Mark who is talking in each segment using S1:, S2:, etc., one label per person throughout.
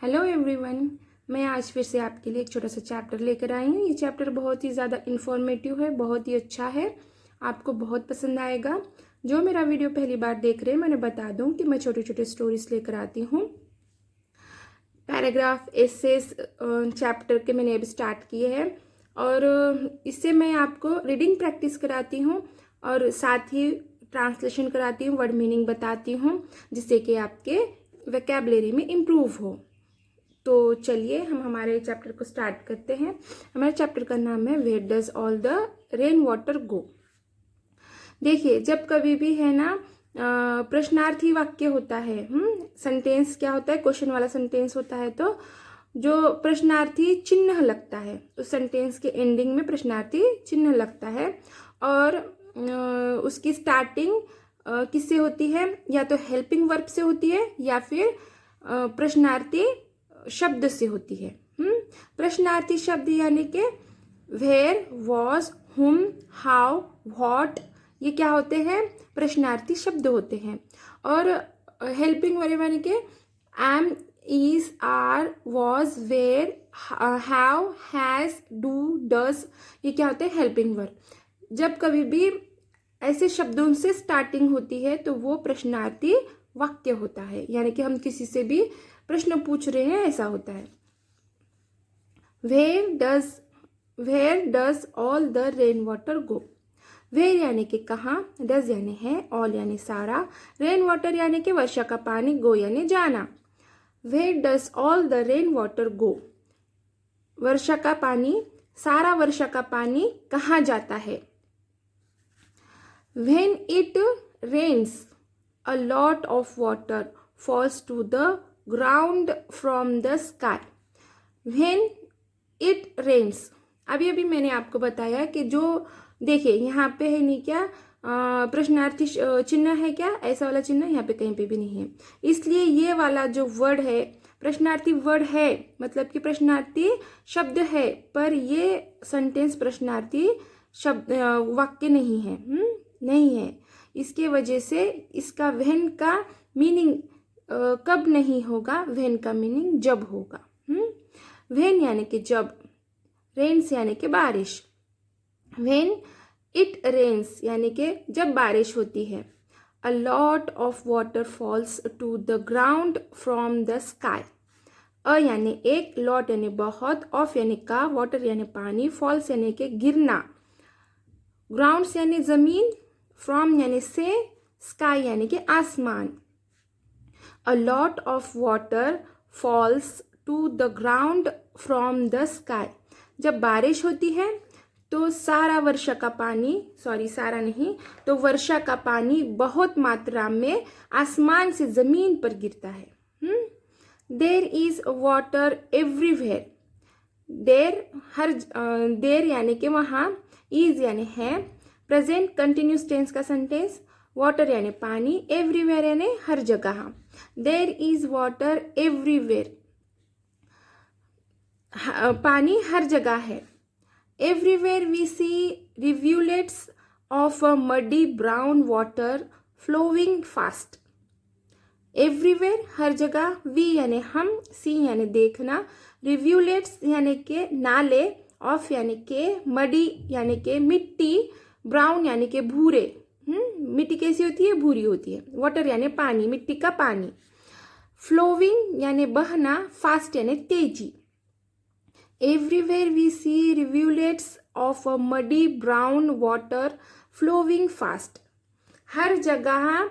S1: Hello everyone, मैं आज फिर से आपके लिए एक छोटा सा चैप्टर लेकर आई हूँ। ये चैप्टर बहुत ही ज़्यादा इन्फॉर्मेटिव है, बहुत ही अच्छा है, आपको बहुत पसंद आएगा। जो मेरा वीडियो पहली बार देख रहे हैं, मैंने बता दूँ कि मैं छोटे छोटे स्टोरीज लेकर आती हूँ। पैराग्राफ एसेस चैप्टर के मैंने अब स्टार्ट किए हैं और इससे मैं आपको रीडिंग प्रैक्टिस कराती हूँ और साथ ही ट्रांसलेशन कराती हूँ, वर्ड मीनिंग बताती हूँ, जिससे कि आपके वोकैबुलरी में इम्प्रूव हो। तो चलिए हम हमारे चैप्टर को स्टार्ट करते हैं। हमारे चैप्टर का नाम है where does all the rain water go. देखिए, जब कभी भी है ना प्रश्नार्थी वाक्य होता है, सेंटेंस क्या होता है, क्वेश्चन वाला सेंटेंस होता है, तो जो प्रश्नार्थी चिन्ह लगता है, उस सेंटेंस के एंडिंग में प्रश्नार्थी चिन्ह लगता है और उसकी स्टार्टिंग किससे होती है, या तो हेल्पिंग वर्ब से होती है या फिर प्रश्नार्थी शब्द से होती है। प्रश्नार्थी शब्द यानी कि वेयर, वॉज, हुम, हाउ, व्हाट, ये क्या होते हैं, प्रश्नार्थी शब्द होते हैं। और हेल्पिंग वर्ब यानी कि am, is, are, was, were, have, has, do, does, ये क्या होते हैं, हेल्पिंग वर्ब। जब कभी भी ऐसे शब्दों से स्टार्टिंग होती है तो वो प्रश्नार्थी वाक्य होता है, यानी कि हम किसी से भी प्रश्न पूछ रहे हैं, ऐसा होता है। Where does all the rain water go. Where यानी कि कहाँ, डज यानी है, ऑल यानी सारा, रेन वाटर यानी कि वर्षा का पानी, गो यानी जाना। Where does all the rain water go, वर्षा का पानी, सारा वर्षा का पानी कहाँ जाता है। When it rains, a lot of water falls to the ground from the sky. When it rains, अभी मैंने आपको बताया कि जो देखिए यहाँ पे है नहीं क्या, प्रश्नार्थी चिन्ह है क्या, ऐसा वाला चिन्ह यहाँ पे कहीं पे भी नहीं है, इसलिए ये वाला जो वर्ड है प्रश्नार्थी वर्ड है, मतलब कि प्रश्नार्थी शब्द है, पर ये सेंटेंस प्रश्नार्थी शब्द वाक्य नहीं है, नहीं है। इसके वजह से इसका व्हेन का मीनिंग कब नहीं होगा, व्हेन का मीनिंग जब होगा। व्हेन यानी कि जब, रेन्स यानी कि बारिश, व्हेन इट रेन्स यानी कि जब बारिश होती है। A lot of water falls to the ground from the sky. A यानी एक, लॉट यानी बहुत, ऑफ यानी का, वाटर यानी पानी, फॉल्स यानी कि गिरना, ग्राउंड यानी जमीन, फ्रॉम यानी से, स्काई यानी कि आसमान। A lot of water falls to the ground from the sky. जब बारिश होती है तो सारा वर्षा का पानी, सॉरी सारा नहीं, तो वर्षा का पानी बहुत मात्रा में आसमान से जमीन पर गिरता है। There is water everywhere. There यानी कि वहाँ, इज यानी है, प्रेजेंट कंटिन्यूस टेंस का सेंटेंस, वाटर यानी पानी, एवरीवेयर यानी हर जगह। देयर इज वाटर एवरीवेयर, पानी हर जगह है। Everywhere we see rivulets of a muddy brown water flowing fast. Everywhere हर जगह, वी यानी हम, सी यानी देखना, रिव्यूलेट्स यानी के नाले, ऑफ यानी के, मडी यानी के मिट्टी, ब्राउन यानी के भूरे, मिट्टी कैसी होती है, भूरी होती है, वाटर यानी पानी, मिट्टी का पानी, फ्लोइंग यानी बहना, फास्ट यानी तेजी। Everywhere we see rivulets of a muddy brown water flowing fast. हर जगह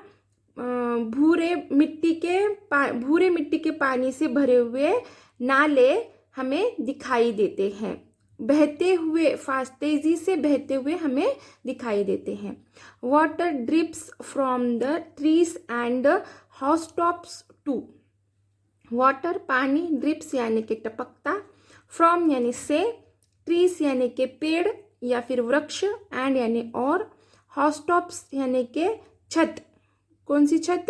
S1: भूरे मिट्टी के पानी से भरे हुए नाले हमें दिखाई देते हैं, बहते हुए, फास्ट तेजी से बहते हुए हमें दिखाई देते हैं। Water drips from the trees and house tops too. Water पानी, ड्रिप्स यानी कि टपकता, फ्रॉम यानी से, ट्रीज यानी के पेड़ या फिर वृक्ष, एंड यानी और, हाउस टॉप्स यानी के छत, कौन सी छत,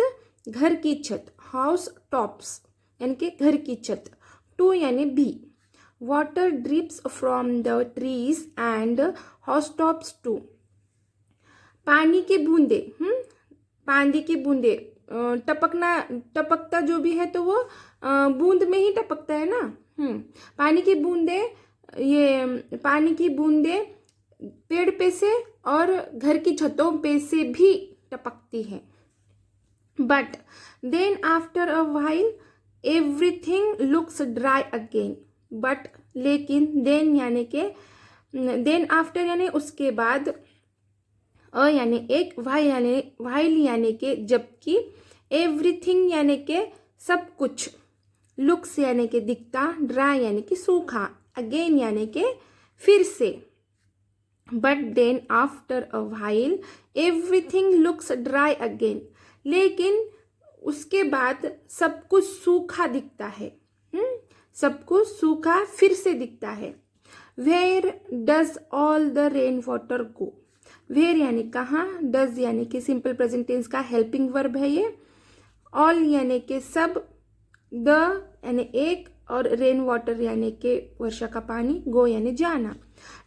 S1: घर की छत, हाउस टॉप्स यानी कि घर की छत, टू यानी भी। Water drips from the trees and house tops too. पानी की बूंदे, पानी की बूंदे टपकता जो भी है तो वो बूंद में ही टपकता है ना। पानी की बूंदें पेड़ पे से और घर की छतों पे से भी टपकती है। But then after a while everything looks dry again. But लेकिन देन आफ्टर यानी उसके बाद, यानी एक, व्हाइल यानी के जबकि, एवरीथिंग यानी के सब कुछ, लुक्स यानी के दिखता, ड्राई यानी कि सूखा, अगेन यानी के फिर से। But then after a while everything looks dry again. लेकिन उसके बाद सब कुछ सूखा दिखता है। सब कुछ सूखा फिर से दिखता है। Where does all the rain water go. Where यानी कहाँ, डज यानी कि सिंपल प्रेजेंट टेंस का हेल्पिंग वर्ब है ये, ऑल यानी कि सब, द यानी एक, और रेन वाटर यानी कि वर्षा का पानी, गो यानी जाना।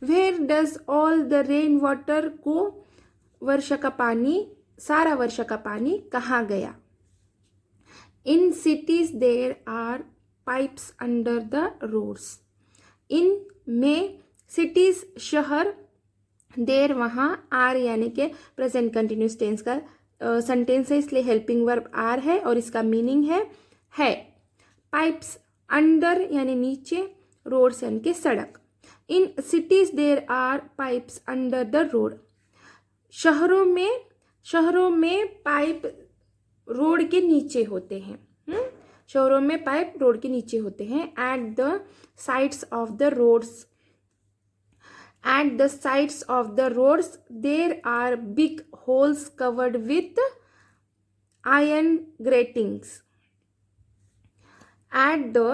S1: Where does all the rain water go, वर्षा का पानी, सारा वर्षा का पानी कहाँ गया। In cities there are pipes under the roads. In में, सिटीज शहर, देर वहाँ, आर यानी के प्रेजेंट कंटिन्यूस टेंस का सेंटेंस है इसलिए हेल्पिंग वर्ब आर है और इसका मीनिंग है। पाइप्स अंडर यानी नीचे, रोड्स यानी के सड़क। In cities there are pipes under the road. शहरों में पाइप रोड के नीचे होते हैं। शहरों में पाइप रोड के नीचे होते हैं। At the sides of the roads, at the sides of the roads there are big holes covered with iron gratings. At the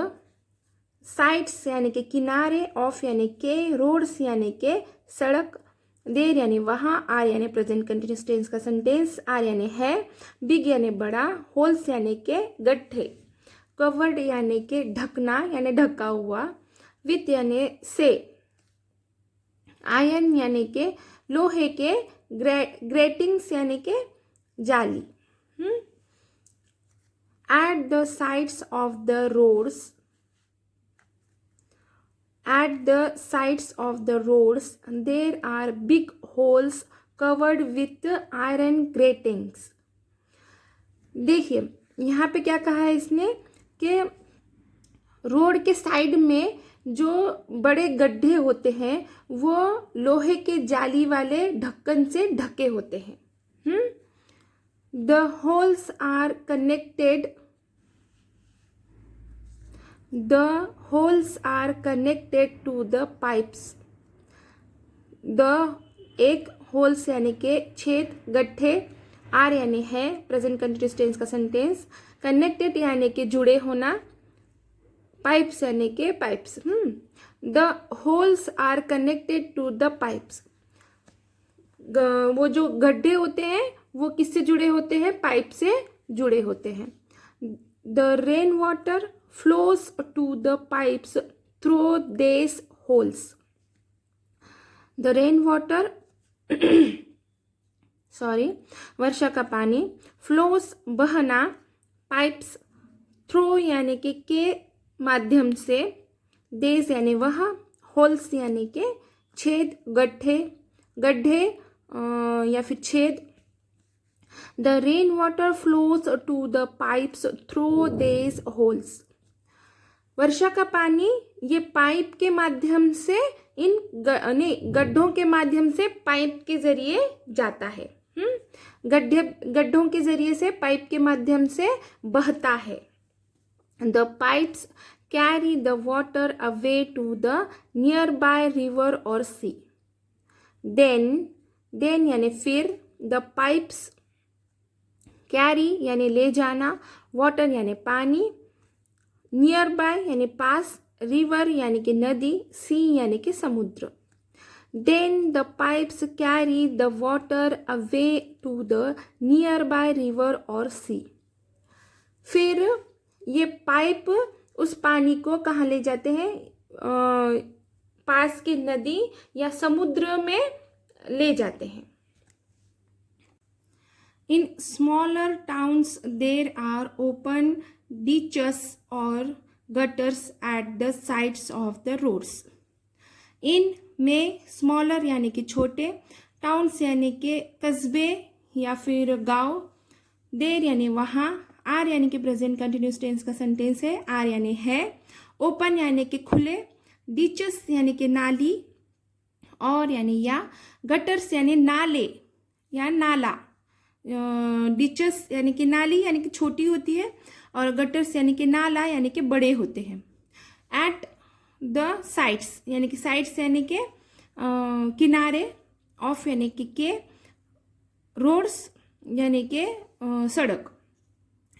S1: sides यानी के किनारे, ऑफ यानी के, रोड्स यानी के सड़क, देर यानी वहाँ, आर यानी प्रेजेंट कंटिन्यूस टेंस का सेंटेंस, आर यानी है, बिग यानी बड़ा, होल्स यानी के गड्ढे, कवर्ड यानी के ढकना यानी ढका हुआ, विथ यानी से, आयरन यानी के लोहे के, ग्रेटिंग्स यानी के जाली। At the sides of the roads there are big holes covered with iron gratings. देखिए यहाँ पे क्या कहा है इसने कि रोड के साइड में जो बड़े गड्ढे होते हैं वो लोहे के जाली वाले ढक्कन से ढके होते हैं। The holes are connected to the pipes. The एक, होल्स यानी के छेद, गड्ढे, आर यानी है, प्रेजेंट कंटिन्यूअस टेंस का सेंटेंस, कनेक्टेड यानी के जुड़े होना, पाइप्स यानी के pipes. The holes are connected to the pipes. वो जो गड्ढे होते हैं वो किससे जुड़े होते हैं, पाइप से जुड़े होते हैं। The rain water flows to the pipes through these holes. The rain water वर्षा का पानी, फ्लोज बहना, पाइप्स, थ्रू यानी के माध्यम से, देश यानी वह, होल्स यानी के छेद, गड्ढे या फिर छेद। The rain water flows to the pipes through these holes. वर्षा का पानी ये पाइप के माध्यम से, इन गड्ढों के माध्यम से पाइप के जरिए जाता है। गड्ढों के जरिए से पाइप के माध्यम से बहता है। The pipes carry the water away to the nearby river or sea. Then यानी फिर, the pipes carry यानी ले जाना, water यानी पानी, nearby यानी पास, river यानी कि नदी, sea यानी कि समुद्र। Then the pipes carry the water away to the nearby river or sea. फिर ये पाइप उस पानी को कहाँ ले जाते हैं, पास की नदी या समुद्र में ले जाते हैं। In smaller towns there are open ditches or gutters at the sides of the roads. इन में स्मॉलर यानी कि छोटे, टाउन्स यानी कि कस्बे या फिर गांव, देर यानी वहाँ, आर यानी कि प्रेजेंट कंटिन्यूस टेंस का सेंटेंस है, आर यानी है, ओपन यानी कि खुले, डिचेस यानी कि नाली और यानी या, गटर्स यानी नाले या नाला, डिचेस यानी कि नाली यानी कि छोटी होती है और गटर्स यानी कि नाला यानी कि बड़े होते हैं। एट द साइड्स यानी कि साइड्स यानी कि किनारे, ऑफ यानी कि के, रोड्स यानी कि सड़क।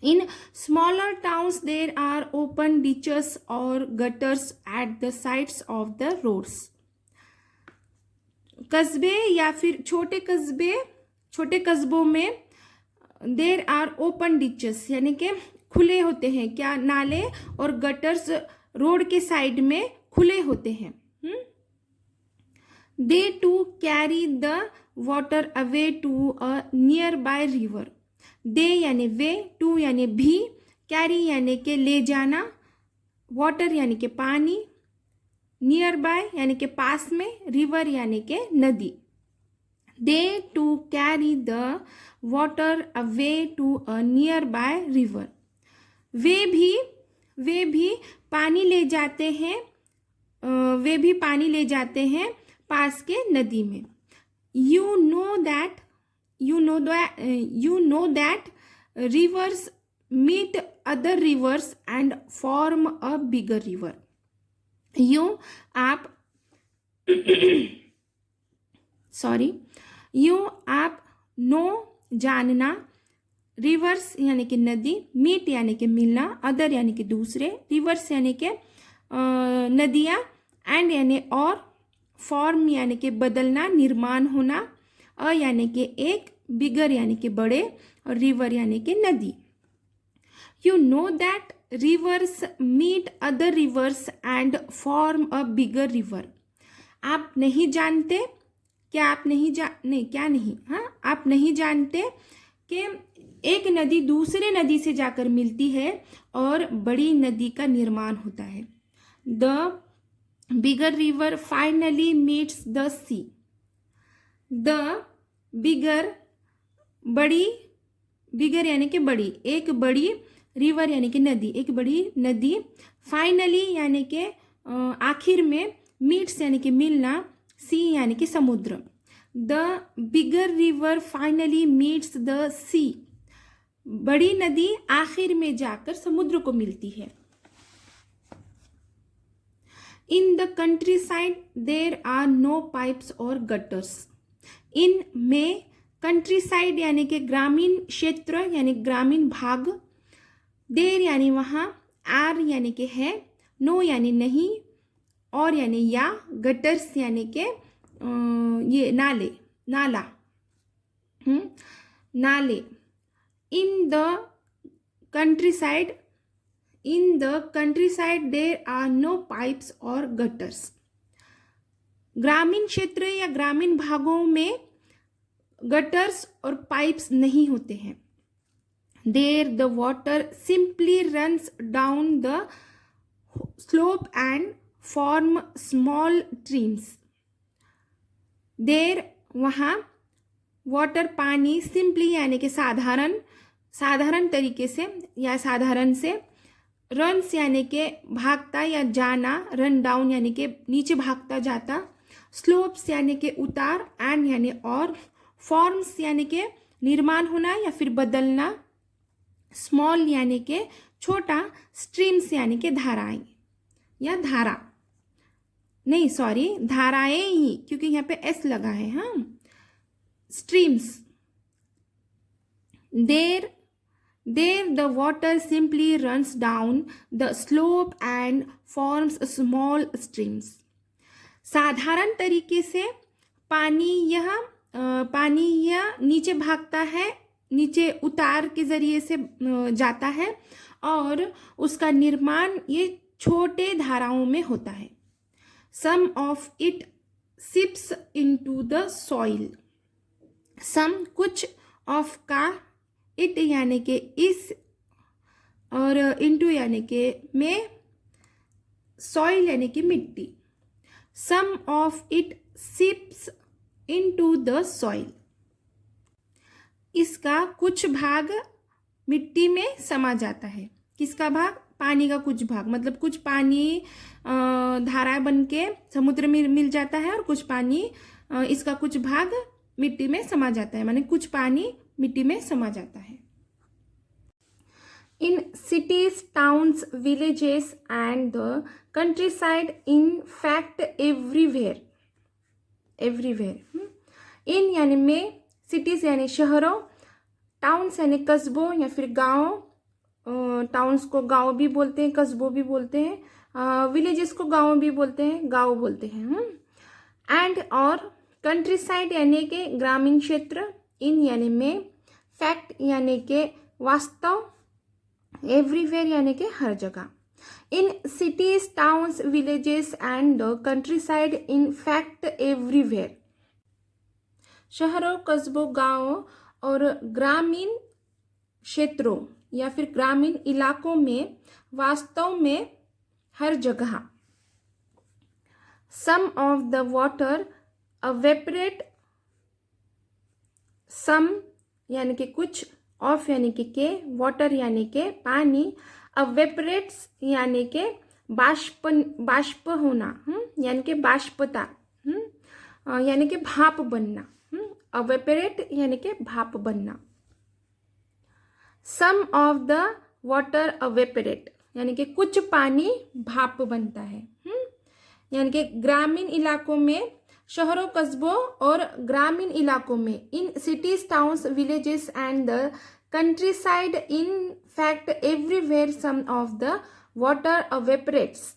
S1: In smaller towns there are open ditches और gutters at the sides of the roads. कस्बे या फिर छोटे कस्बे, छोटे कस्बों में देर आर ओपन डिचेस यानी कि खुले होते हैं, क्या, नाले, और गटर्स रोड के साइड में खुले होते हैं। They too carry the water away to a nearby river. They यानी वे, टू यानी भी, कैरी यानी कि ले जाना, वाटर यानी कि पानी, नियर बाय यानी कि पास में, रिवर यानी कि नदी। They too carry the water away to a nearby river. वे भी पानी ले जाते हैं, वे भी पानी ले जाते हैं पास के नदी में। You know that rivers meet other rivers and form a bigger river. आप नो जानना, रिवर्स यानी कि नदी, मीट यानी कि मिलना, अदर यानी कि दूसरे, रिवर्स यानी कि नदियाँ, एंड यानी और, फॉर्म यानी कि बदलना, निर्माण होना, अ यानी कि एक, बिगर यानी कि बड़े, और रिवर यानी कि नदी। You know that rivers meet other rivers and form a bigger river. आप नहीं जानते, क्या आप नहीं नहीं, क्या नहीं, हाँ, आप नहीं जानते कि एक नदी दूसरे नदी से जाकर मिलती है और बड़ी नदी का निर्माण होता है। The bigger river finally meets the sea. The bigger बड़ी, बिगर यानी कि बड़ी, एक बड़ी, रिवर यानी कि नदी, एक बड़ी नदी, फाइनली यानी कि आखिर में, मीट्स यानी कि मिलना, सी यानी कि समुद्र। The bigger river finally meets the sea. बड़ी नदी आखिर में जाकर समुद्र को मिलती है। In the countryside there are no pipes और गटर्स। इन में कंट्री साइड यानी कि ग्रामीण क्षेत्र यानी ग्रामीण भाग, देर यानी वहाँ, आर यानी कि है, नो यानी नहीं, और यानी या, गटर्स यानी कि ये नाले, नाला, नाले। In the countryside there are no pipes और गटर्स। ग्रामीण क्षेत्र या ग्रामीण भागों में गटर्स और पाइप्स नहीं होते हैं। There the water simply runs down the slope and form small streams. There वहाँ, वाटर पानी, सिंपली यानी कि साधारण तरीके से या साधारण से, रन्स यानी कि भागता या जाना, रन डाउन यानी कि नीचे भागता जाता, स्लोप्स यानी कि उतार, एंड यानी और, फॉर्म्स यानी कि निर्माण होना या फिर बदलना, स्मॉल यानी कि छोटा, स्ट्रीम्स यानी कि धाराएं या धारा, नहीं सॉरी, धाराएं ही, क्योंकि यहाँ पे एस लगा है, हाँ, streams. There the water simply runs down the slope and forms small streams. साधारण तरीके से पानी यह नीचे भागता है, नीचे उतार के जरिए से जाता है और उसका निर्माण ये छोटे धाराओं में होता है। Some of it seeps into the soil. Some कुछ ऑफ का इट यानी कि इस और इनटू यानी कि में, सॉइल यानी कि मिट्टी, some of it seeps into the soil, इसका कुछ भाग मिट्टी में समा जाता है। किसका भाग? पानी का कुछ भाग, मतलब कुछ पानी धाराएं बन के समुद्र में मिल जाता है और कुछ पानी इसका कुछ भाग मिट्टी में समा जाता है, माने कुछ पानी मिट्टी में समा जाता है। In cities, towns, villages and the countryside, in fact everywhere, in यानी में, सिटीज यानी शहरों, टाउन्स यानी कस्बों या फिर गाँव, टाउन्स को गाँव भी बोलते हैं, कस्बों भी बोलते हैं, विलेजेस को गाँव भी बोलते हैं, गाँव बोलते हैं। एंड और कंट्री साइड यानी कि ग्रामीण क्षेत्र, इन यानी में, फैक्ट यानी कि वास्तव, एवरीवेयर यानी कि हर जगह। In cities, towns, villages and countryside, in fact everywhere, शहरों, कस्बों, गाँवों और ग्रामीण क्षेत्रों या फिर ग्रामीण इलाकों में, वास्तव में हर जगह। सम ऑफ द वाटर अवेपरेट, सम यानी कि कुछ, ऑफ यानी कि के, वाटर यानी के पानी, अवेपरेट्स यानी के बाष्प होना, यानी कि बाष्पता, यानी कि भाप बनना, अवेपरेट यानी कि भाप बनना। सम ऑफ द वाटर अवेपरेट यानी कि कुछ पानी भाप बनता है, यानी कि ग्रामीण इलाकों में, शहरों, कस्बों और ग्रामीण इलाकों में, in cities, towns, villages and the countryside, in fact everywhere some of the water evaporates,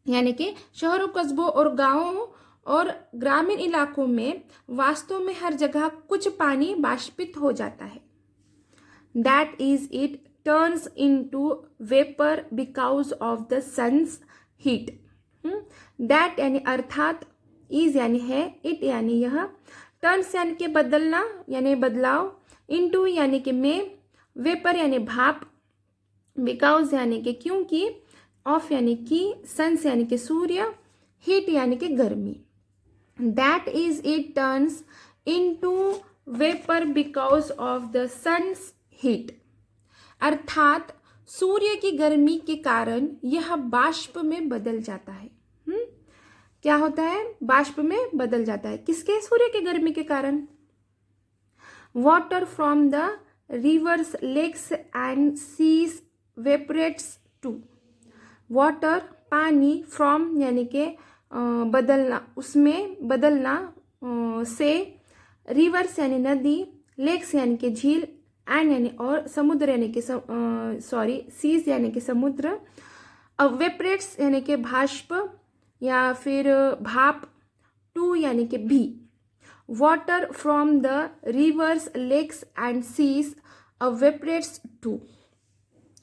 S1: यानी कि शहरों, कस्बों और गांवों और ग्रामीण इलाकों में वास्तव में हर जगह कुछ पानी बाष्पित हो जाता है। That is it turns into vapour because of the sun's heat. That यानी अर्थात, इज यानी है, इट यानी यह, टर्न्स यानी कि बदलना यानी बदलाव, इनटू यानी कि में, वेपर यानी भाप, बिकॉज यानी कि क्योंकि, ऑफ यानी कि, सन्स यानी कि सूर्य, हीट यानी कि गर्मी। That is it turns into vapour because of the sun's heat, अर्थात सूर्य की गर्मी के कारण यह बाष्प में बदल जाता है। क्या होता है? बाष्प में बदल जाता है। किसके? सूर्य की गर्मी के कारण। Water from the rivers, lakes and seas evaporates to, water पानी, फ्रॉम यानी के बदलना, उसमें बदलना से, रिवर्स यानी नदी, लेक्स यानी कि झील, एंड यानी और, समुद्र यानी कि सीज यानी कि समुद्र, वेपरेट्स यानी कि भाष्प या फिर भाप, टू यानी कि भी, water from the rivers, lakes and seas evaporates to,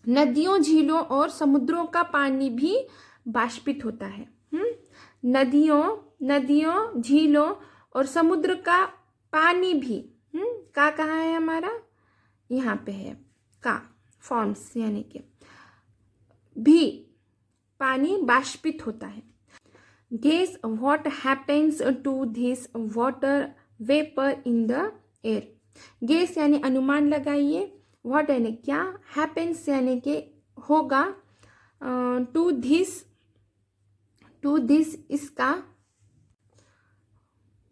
S1: नदियों, झीलों और समुद्रों का पानी भी बाष्पित होता है। नदियों, झीलों और समुद्र का पानी भी, का कहाँ है हमारा? यहाँ पे है का, फॉर्म्स यानी कि भी पानी बाष्पित होता है। Guess what happens to this water vapour in the air. Guess यानी अनुमान लगाइए, व्हाट यानी क्या, हैपेंस यानी कि होगा, टू दिस इसका,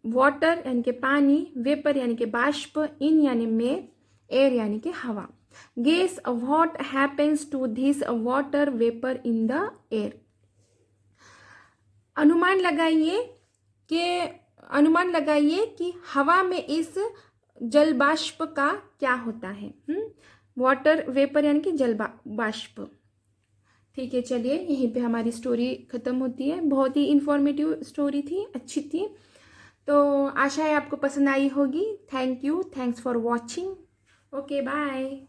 S1: वाटर यानी कि पानी, वेपर यानी कि बाष्प, इन यानी में, एयर यानी कि हवा। Guess what happens to this water vapour in the air. अनुमान लगाइए कि हवा में इस जल बाष्प का क्या होता है। वाटर वेपर यानी कि जल बाष्प। ठीक है, चलिए यहीं पे हमारी स्टोरी ख़त्म होती है। बहुत ही इंफॉर्मेटिव स्टोरी थी, अच्छी थी। तो आशा है आपको पसंद आई होगी। Thank you, thanks for watching. Okay, bye.